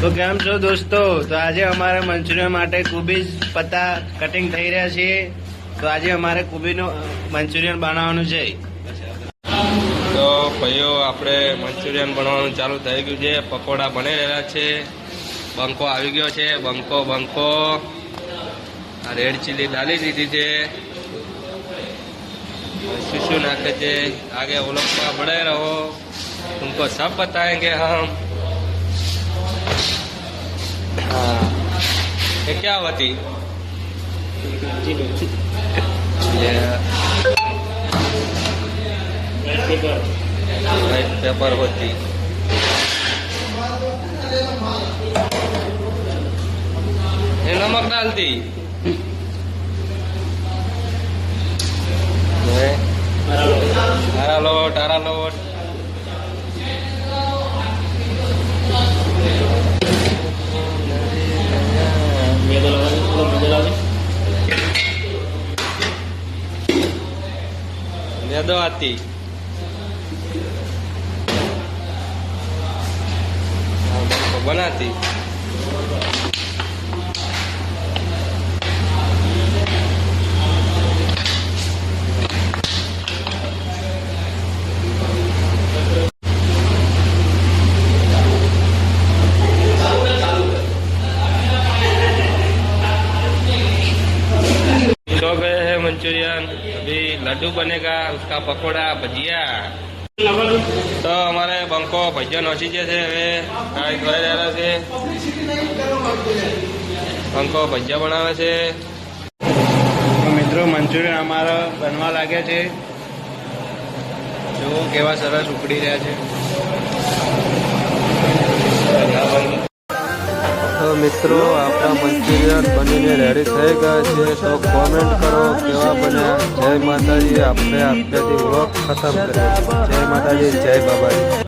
તો કેમ છો દોસ્તો? તો આજે અમારે મંચુરિયન માટે કોબીજ પત્તા કટિંગ થઈ રહ્યા છે. તો આજે અમારે કોબીનું મંચુરિયન બનાવવાનું છે. તો ભાઈઓ આપણે મંચુરિયન બનાવવાનું ચાલુ થઈ ગયું છે. પકોડા બની રહ્યા છે. બંકો આવી ગયો છે. બંકો આ રેડ ચીલી ડાલી દીધી છે. શું નાખે છે आगे वो लोग का बड़े रहो, तुमको सब बताएंगे हम. हाँ ये क्या होती ये व्हाइट पेपर होती. ये नमक डालती हरा लोट मैदो आती बनाती. तो गए हैं मंचूरियन. अभी लड्डू बनेगा, उसका पकोड़ा भजिया. तो हमारे બંકો ભજીયા નોસી છે હવે ટ્રાય કરી રહ્યા છે. બંકો ભજીયા બનાવે છે. તો મિત્રો મંચુરિયન અમારા બનવા લાગ્યા છે. જો કેવા સરસ ઉકળી રહ્યા છે. તો મિત્રો આપણા મંચુરિયન બનીને રેડી થઈ ગયા છે. તો કોમેન્ટ કરો કેવા બન્યા. જય માતાજી. આપણે આપણાથી વ્લોગ ખતમ કરીએ. જય માતાજી, જય બાબાજી.